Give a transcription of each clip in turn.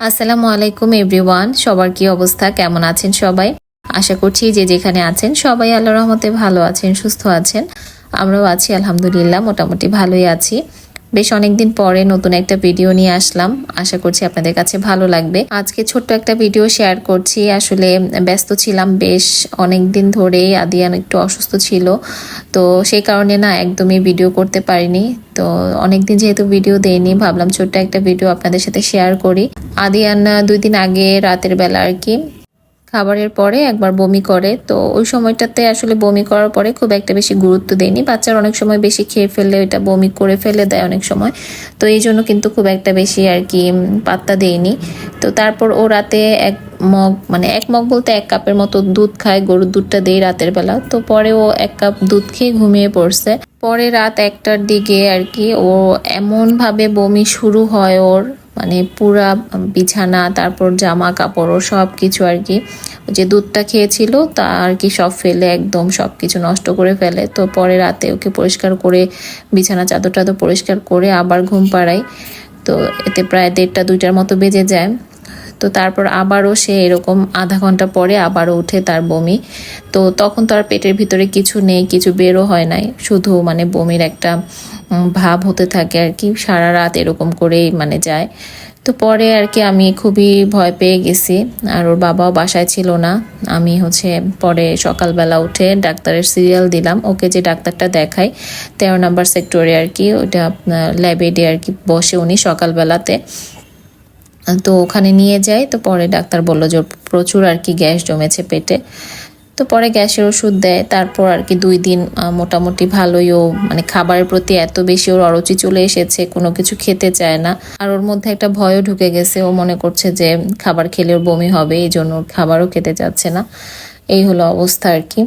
আসসালামু আলাইকুম এভরিওয়ান, সবার কি অবস্থা, কেমন আছেন সবাই? আশা করছি যে যেখানে আছেন সবাই আল্লাহর রহমতে ভালো আছেন, সুস্থ আছেন। আমরাও আছি আলহামদুলিল্লাহ, মোটামুটি ভালোই আছি। বেশ অনেকদিন পরে নতুন একটা ভিডিও নিয়ে আসলাম, আশা করছি আপনাদের কাছে ভালো লাগবে। আজকে ছোট্ট একটা ভিডিও শেয়ার করছি। আসলে ব্যস্ত ছিলাম বেশ অনেক দিন ধরেই, আদিয়ান একটু অসুস্থ ছিল, তো সেই কারণে না একদমই ভিডিও করতে পারিনি। তো অনেকদিন যেহেতু ভিডিও দেইনি, ভাবলাম ছোট্ট একটা ভিডিও আপনাদের সাথে শেয়ার করি। আদিয়ান 2 দিন আগে রাতের বেলা আর কি খাবারের পরে একবার বমি করে, তো ওই সময়টাতে আসলে বমি করার পরে খুব একটা বেশি গুরুত্ব দেয়নি। বাচ্চার অনেক সময় বেশি খেয়ে ফেললে ওইটা বমি করে ফেলে দেয় অনেক সময়, তো এই জন্য কিন্তু খুব একটা বেশি আর কি পাত্তা দেয়নি। তো তারপর ও রাতে 1 মগ, মানে 1 মগ বলতে 1 কাপের মতো দুধ খায়, গরুর দুধটা দেই রাতের বেলা। তো পরে ও 1 কাপ দুধ খেয়ে ঘুমিয়ে পড়ছে। পরে রাত 1টার দিকে আর কি ও এমন ভাবে বমি শুরু হয় ওর, মানে পুরা বিছানা, তারপর জামা কাপড়, ও সব কিছু আর কি যে দুধটা খেয়েছিল তা আর কি সব ফেলে, একদম সব কিছু নষ্ট করে ফেলে। তো পরে রাতে ওকে পরিষ্কার করে বিছানা চাদর টাদর পরিষ্কার করে আবার ঘুম পাড়াই। তো এতে প্রায় 1টা 2টার মতো বেজে যায়। তো তারপর আবারও সে এরকম আধা ঘন্টা পরে আবারও উঠে তার বমি। তো তখন তো আর পেটের ভিতরে কিছু নেই, কিছু বেরও হয় নাই, শুধু মানে বমির একটা ভাব হতে থাকে আর কি, সারা রাত এরকম করেই মানে যায়। তো পরে আর কি আমি খুবই ভয় পেয়ে গেছি, আর ওর বাবাও বাসায় ছিল না। আমি পরে সকালবেলা উঠে ডাক্তারের সিরিয়াল দিলাম, ওকে যে ডাক্তারটা দেখাই 13 নম্বর সেক্টরে আর কি, ওইটা আপনার ল্যাবেডে আর কি বসে উনি সকালবেলাতে। তো ওখানে নিয়ে যাই, তো পরে ডাক্তার বললো যে প্রচুর আর কি গ্যাস জমেছে পেটে। তো পরে গ্যাসের ওষুধ দেয়। তারপর আর কি 2 দিন মোটামুটি ভালোই, ও মানে খাবারের প্রতি এত বেশি ওর অরুচি চলে এসেছে, কোনো কিছু খেতে চায় না। আর ওর মধ্যে একটা ভয়ও ঢুকে গেছে, ও মনে করছে যে খাবার খেলে ওর বমি হবে, এই জন্য ওর খাবারও খেতে চাচ্ছে না। এই হলো অবস্থা আর কি।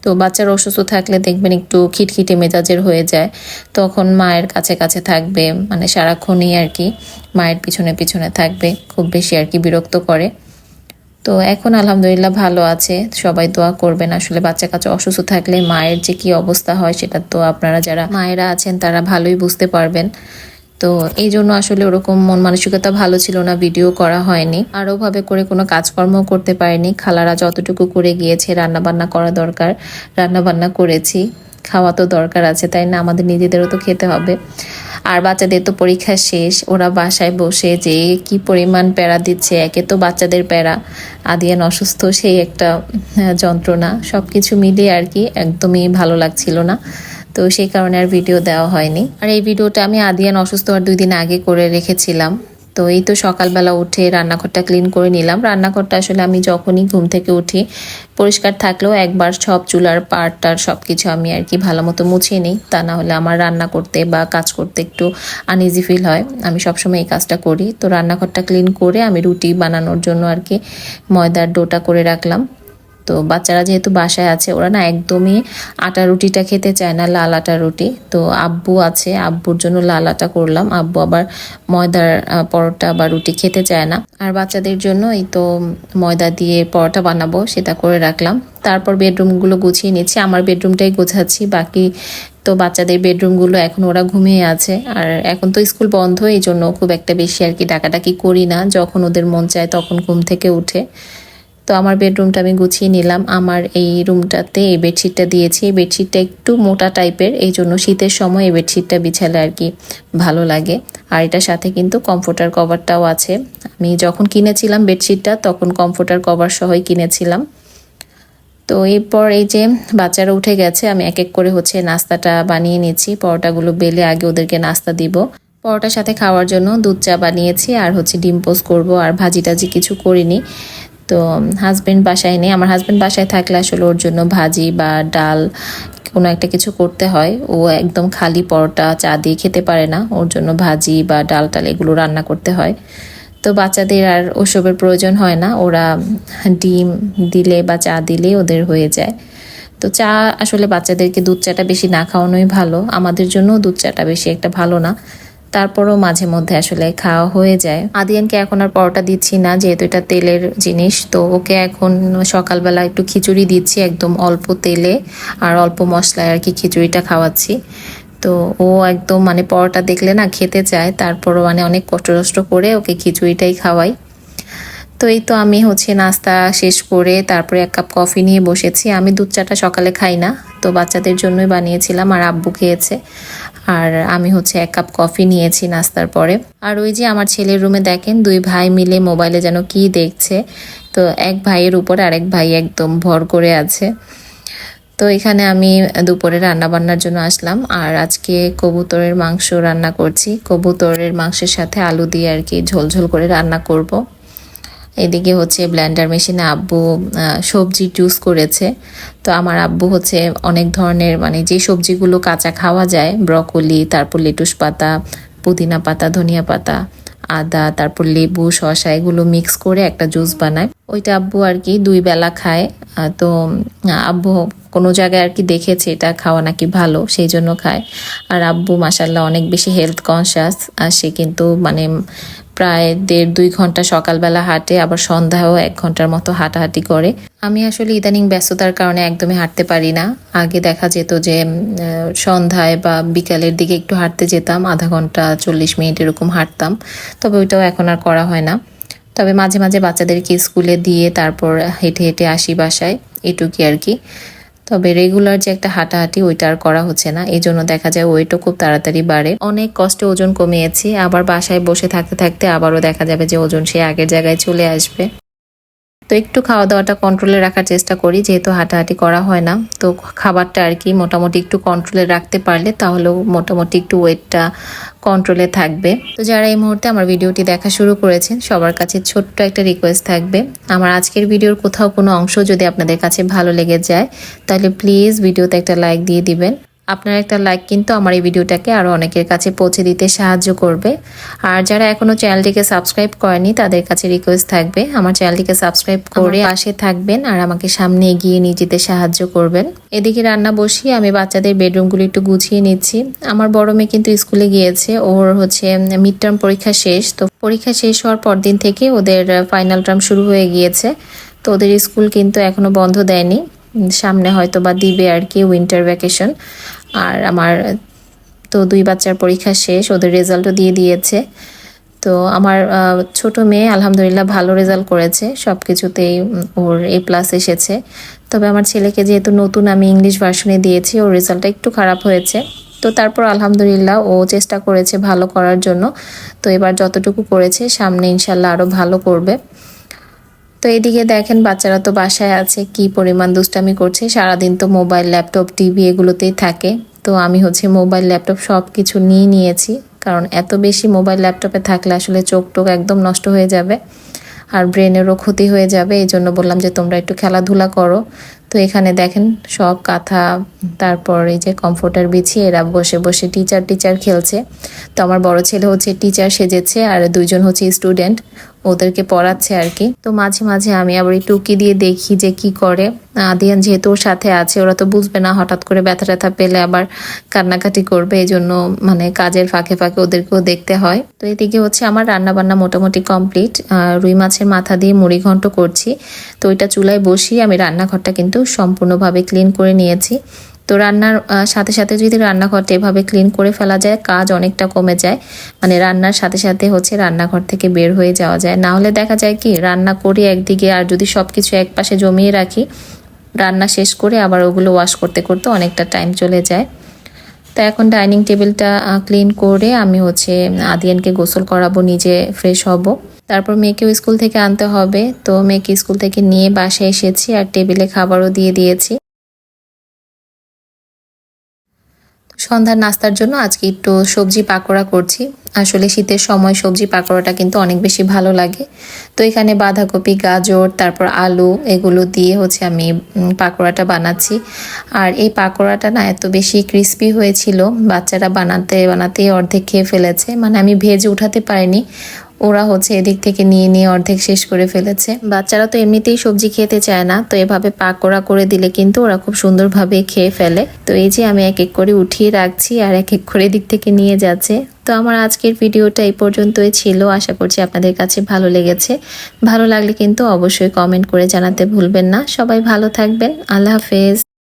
তো বাচ্চার অসুস্থ থাকলে দেখবেন একটু খিটখিটে মেজাজের হয়ে যায়, তখন মায়ের কাছে কাছে থাকবে, মানে সারাক্ষণই আর কি মায়ের পিছনে পিছনে থাকবে, খুব বেশি আর কি বিরক্ত করে। তো এখন আলহামদুলিল্লাহ ভালো আছে, সবাই দোয়া করবেন। আসলে বাচ্চা কাচ্চা অসুস্থ থাকলে মায়ের যে কি অবস্থা হয় সেটা তো আপনারা যারা মায়েরা আছেন তারা ভালোই বুঝতে পারবেন। তো এই জন্য আসলে ওরকম মন মানসিকতা ভালো ছিল না, ভিডিও করা হয়নি, আর ওভাবে করে কোনো কাজকর্ম করতে পারিনি। খালারা যতটুকু করে গিয়েছে, রান্না বান্না করা দরকার রান্না বান্না করেছি, খাওয়া তো দরকার আছে তাই না, আমাদের নিজেদেরও তো খেতে হবে। আর বাচ্চাদের তো পরীক্ষা শেষ, ওরা বাসায় বসে যে কি পরিমাণ প্যারা দিচ্ছে, একে তো বাচ্চাদের প্যারা, আদিয়ান অসুস্থ সেই একটা যন্ত্রণা, সব কিছু মিলিয়ে আর কি একদমই ভালো লাগছিল না। তো সেই কারণে আর ভিডিও দেওয়া হয়নি। আর এই ভিডিওটা আমি আদিয়ান অসুস্থ হওয়ার 2 দিন আগে করে রেখেছিলাম। তো এই তো সকালবেলা উঠে রান্নাঘরটা ক্লিন করে নিলাম। রান্নাঘরটা আসলে আমি যখনই ঘুম থেকে উঠি পরিষ্কার থাকলেও একবার সব চুলার পাড়টার সব কিছু আমি আর কি ভালো মতো মুছিয়ে নিই, তা না হলে আমার রান্না করতে বা কাজ করতে একটু আনইজি ফিল হয়। আমি সবসময় এই কাজটা করি। তো রান্নাঘরটা ক্লিন করে আমি রুটি বানানোর জন্য আর কি ময়দার ডোটা করে রাখলাম। তো বাচ্চারা যেহেতু বাসায় আছে, ওরা না একদমই আটা রুটিটা খেতে চায় না, লাল আটা রুটি। তো আব্বু আছে, আব্বুর জন্য লাল আটা করলাম। আব্বু আবার ময়দার পরোটা বা রুটি খেতে চায় না। আর বাচ্চাদের জন্য এই তো ময়দা দিয়ে পরোটা বানাবো, সেটা করে রাখলাম। তারপর বেডরুমগুলো গুছিয়ে নিচ্ছি, আমার বেডরুমটাই গোছাচ্ছি, বাকি তো বাচ্চাদের বেডরুমগুলো এখন ওরা ঘুমিয়ে আছে। আর এখন তো স্কুল বন্ধ, এই জন্য খুব একটা বেশি আর কি ডাকাডাকি করি না, যখন ওদের মন চায় তখন ঘুম থেকে উঠে। তো আমার বেডরুমটা আমি গুছিয়ে নিলাম। আমার এই রুমটাতে এই বেডশিটটা দিয়েছি, এই বেডশিটটা একটু মোটা টাইপের, এই জন্য শীতের সময় এই বেডশিটটা বিছালে আর কি ভালো লাগে। আর এটার সাথে কিন্তু কমফোর্টার কভারটাও আছে। আমি যখন কিনেছিলাম বেডশিটটা তখন কমফোর্টার কভার সহই কিনেছিলাম। তো এরপর এই যে বাচ্চারা উঠে গেছে, আমি এক এক করে নাস্তাটা বানিয়ে নিচ্ছি। পরোটাগুলো বেলে আগে ওদেরকে নাস্তা দিব। পরোটার সাথে খাওয়ার জন্য দুধ চা বানিয়েছি, আর ডিম পোস্ট করবো, আর ভাজি টাজি কিছু করিনি। তো হাজব্যান্ড বাসায় নেই, আমার হাজব্যান্ড বাসায় থাকলে আসলে ওর জন্য ভাজি বা ডাল কোনো একটা কিছু করতে হয়। ও একদম খালি পরোটা চা দিয়ে খেতে পারে না, ওর জন্য ভাজি বা ডাল টাল এগুলো রান্না করতে হয়। তো বাচ্চাদের আর ওসবের প্রয়োজন হয় না, ওরা ডিম দিলে বা চা দিলে ওদের হয়ে যায়। তো চা আসলে বাচ্চাদেরকে দুধ চাটা বেশি না খাওয়ানোই ভালো, আমাদের জন্য দুধ চাটা বেশি একটা ভালো না, তারপরও মাঝে মধ্যে আসলে খাওয়া হয়ে যায়। আদিয়ানকে এখন আর পরোটা দিচ্ছি না, যেহেতু এটা তেলের জিনিস। তো ওকে এখন সকালবেলা একটু খিচুড়ি দিচ্ছি, একদম অল্প তেলে আর অল্প মশলায় আর কি খিচুড়িটা খাওয়াচ্ছি। তো ও একদম মানে পরোটা দেখলে না খেতে চায়, তারপরও মানে অনেক কষ্ট করে ওকে খিচুড়িটাই খাওয়াই। তো এই তো আমি হচ্ছে নাস্তা শেষ করে তারপরে 1 কাপ কফি নিয়ে বসেছি। আমি দুধ চাটা সকালে খাই না, তো বাচ্চাদের জন্যই বানিয়েছিলাম আর আব্বু খেয়েছে। আর আমি হচ্ছে 1 কাপ কফি নিয়েছি নাস্তার পরে। আর ওই যে আমার ছেলের রুমে দেখেন 2 ভাই মিলে মোবাইলে যেন কি দেখছে। তো এক ভাইয়ের উপর আরেক ভাই একদম ভর করে আছে। তো এখানে আমি দুপুরে রান্না বান্নার জন্য আসলাম, আর আজকে কবুতরের মাংস রান্না করছি। কবুতরের মাংসের সাথে আলু দিয়ে আর কি ঝোল ঝোল করে রান্না করব। এদিকে হচ্ছে ব্লেন্ডার মেশিনে আব্বু সবজি জুস করেছে। তো আমার আব্বু হচ্ছে অনেক ধরনের মানে যে সবজিগুলো কাঁচা খাওয়া যায়, ব্রকলি, তারপর লেটুস পাতা, পুদিনা পাতা, ধনিয়া পাতা, আদা, তারপর লেবু, শসা এগুলো মিক্স করে একটা জুস বানায়। ওইটা আব্বু আর কি 2 বেলা খায়। তো আব্বু কোনো জায়গায় আর কি দেখেছে এটা খাওয়া নাকি ভালো, সেই জন্য খায়। আর আব্বু মাশাল্লাহ অনেক বেশি হেলথ কনসিয়াস। আর সে কিন্তু মানে প্রায় 1.5-2 ঘন্টা সকালবেলা হাঁটে, আবার সন্ধ্যায়ও 1 ঘন্টার মতো হাঁটাহাঁটি করে। আমি আসলে ইদানিং ব্যস্ততার কারণে একদমই হাঁটতে পারি না। আগে দেখা যেত যে সন্ধ্যায় বা বিকালের দিকে একটু হাঁটতে যেতাম, আধা ঘন্টা 40 মিনিট এরকম হাঁটতাম। তবে ওইটাও এখন আর করা হয় না। তবে মাঝে মাঝে বাচ্চাদেরকে স্কুলে দিয়ে তারপর হেঁটে হেঁটে আসি বাসায়, এটুকুই আর কি। তবে রেগুলার যে একটা হাঁটাহাঁটি ওইটা আর করা হচ্ছে না, এই জন্য দেখা যায় ওয়েটও খুব তাড়াতাড়ি বাড়ে। অনেক কষ্টে ওজন কমিয়েছি, আবার বাসায় বসে থাকতে থাকতে আবারও দেখা যাবে যে ওজন সে আগের জায়গায় চলে আসবে। তো একটু খাওয়া দাওয়াটা কন্ট্রোলে রাখার চেষ্টা করি, যেহেতু হাঁটাহাঁটি করা হয় না। তো খাবারটা আর কি মোটামুটি একটু কন্ট্রোলে রাখতে পারলে তাহলেও মোটামুটি একটু ওয়েটটা কন্ট্রোলে থাকবে। তো যারা এই মুহূর্তে আমার ভিডিওটি দেখা শুরু করেছেন সবার কাছে ছোট্ট একটা রিকোয়েস্ট থাকবে, আমার আজকের ভিডিওর কোথাও কোনো অংশ যদি আপনাদের কাছে ভালো লেগে যায় তাহলে প্লিজ ভিডিওতে একটা লাইক দিয়ে দিবেন। আপনার একটা লাইক কিন্তু আমার এই ভিডিওটাকে আরও অনেকের কাছে পৌঁছে দিতে সাহায্য করবে। আর যারা এখনও চ্যানেলটিকে সাবস্ক্রাইব করেনি তাদের কাছে রিকোয়েস্ট থাকবে আমার চ্যানেলটিকে সাবস্ক্রাইব করে পাশে থাকবেন আর আমাকে সামনে এগিয়ে নিয়ে যেতে সাহায্য করবেন। এদিকে রান্না বসিয়ে আমি বাচ্চাদের বেডরুমগুলো একটু গুছিয়ে নিচ্ছি। আমার বড় মেয়ে কিন্তু স্কুলে গিয়েছে, ওর হচ্ছে মিড টার্ম পরীক্ষা শেষ। তো পরীক্ষা শেষ হওয়ার পর দিন থেকে ওদের ফাইনাল টার্ম শুরু হয়ে গিয়েছে। তো ওদের স্কুল কিন্তু এখনো বন্ধ দেয়নি, সামনে হয়তো বা দিবে আর কি উইন্টার ভ্যাকেশন। আর আমার তো 2 বাচ্চার পরীক্ষা শেষ, ওদের রেজাল্টও দিয়ে দিয়েছে। তো আমার ছোট মেয়ে আলহামদুলিল্লাহ ভালো রেজাল্ট করেছে, সব কিছুতেই ওর A+ এসেছে। তবে আমার ছেলেকে যেহেতু নতুন আমি ইংলিশ ভার্সনে দিয়েছি, ওর রেজাল্টটা একটু খারাপ হয়েছে। তো তারপর আলহামদুলিল্লাহ ও চেষ্টা করেছে ভালো করার জন্য। তো এবার যতটুকু করেছে সামনে ইনশাল্লাহ আরও ভালো করবে। তো এদিকে দেখেন বাচ্চারা তো বাসায় আছে, কি পরিমাণ দুষ্টামি করছে। সারাদিন তো মোবাইল, ল্যাপটপ, টিভি এগুলোতেই থাকে। তো আমি হচ্ছে মোবাইল, ল্যাপটপ সব কিছু নিয়ে নিয়েছি, কারণ এত বেশি মোবাইল ল্যাপটপে থাকলে আসলে চোখ টোক একদম নষ্ট হয়ে যাবে আর ব্রেনেরও ক্ষতি হয়ে যাবে। এই জন্য বললাম যে তোমরা একটু খেলাধুলা করো। তো এখানে দেখেন সব কাঁথা, তারপর এই যে কমফোর্টার বিছিয়ে এরা বসে বসে টিচার খেলছে। তো আমার বড় ছেলে হচ্ছে টিচার সেজেছে আর 2 জন হচ্ছে স্টুডেন্ট, ওদেরকে পড়াচ্ছে আর কি। তো মাঝে মাঝে আমি আবার একটু উকি দিয়ে দেখি যে কি করে। আদিয়ান যেহেতু ওর সাথে আছে, ওরা তো বুঝবে না, হঠাৎ করে ব্যথা ট্যাথা পেলে আবার কান্নাকাটি করবে, এই জন্য মানে কাজের ফাঁকে ফাঁকে ওদেরকেও দেখতে হয়। তো এদিকে হচ্ছে আমার রান্না বান্না মোটামুটি কমপ্লিট। রুই মাছের মাথা দিয়ে মুড়ি ঘন্ট করছি। তো ওইটা চুলায় বসিয়ে আমি রান্নাঘরটা কিন্তু সম্পূর্ণভাবে ক্লিন করে নিয়েছি। তো রান্নার সাথে সাথে যদি রান্নাঘরটা এভাবে ক্লিন করে ফেলা যায় কাজ অনেকটা কমে যায়। মানে রান্নার সাথে সাথে হচ্ছে রান্নাঘর থেকে বের হয়ে যাওয়া যায়। না হলে দেখা যায় কি রান্না করি একদিকে, আর যদি সব কিছু এক পাশে জমিয়ে রাখি, রান্না শেষ করে আবার ওগুলো ওয়াশ করতে করতে অনেকটা টাইম চলে যায়। তো এখন ডাইনিং টেবিলটা ক্লিন করে আমি হচ্ছে আদিয়ানকে গোসল করাবো, নিজে ফ্রেশ হব। তারপর মেয়েকেও স্কুল থেকে আনতে হবে। তো মেয়েকে স্কুল থেকে নিয়ে বাসায় এসেছি আর টেবিলে খাবারও দিয়ে দিয়েছি। সন্ধ্যার নাস্তার জন্য আজকে একটু সবজি পাকোড়া করছি। আসলে শীতের সময় সবজি পাকোড়াটা কিন্তু অনেক বেশি ভালো লাগে। তো এখানে বাঁধাকপি, গাজর, তারপর আলু এগুলো দিয়ে হচ্ছে আমি পাকোড়াটা বানাচ্ছি। আর এই পাকোড়াটা না এত বেশি ক্রিস্পি হয়েছিল, বাচ্চারা বানাতে বানাতেই অর্ধেক খেয়ে ফেলেছে। মানে আমি ভেজে উঠাতে পারিনি, ওরা হচ্ছে এদিক থেকে নিয়ে নিয়ে অর্ধেক শেষ করে ফেলেছে। বাচ্চারা তো এমনিতেই সবজি খেতে চায় না, তো এভাবে পাকোড়া করে দিলে কিন্তু ওরা খুব সুন্দরভাবে খেয়ে ফেলে। তো এই যে আমি এক এক করে উঠিয়ে রাখছি আর এক এক করে দিক থেকে নিয়ে যাচ্ছে। তো আমার আজকের ভিডিওটা এই পর্যন্তই ছিল। আশা করছি আপনাদের কাছে ভালো লেগেছে। ভালো লাগলে কিন্তু অবশ্যই কমেন্ট করে জানাতে ভুলবেন না। সবাই ভালো থাকবেন। আল্লাহ হাফেজ।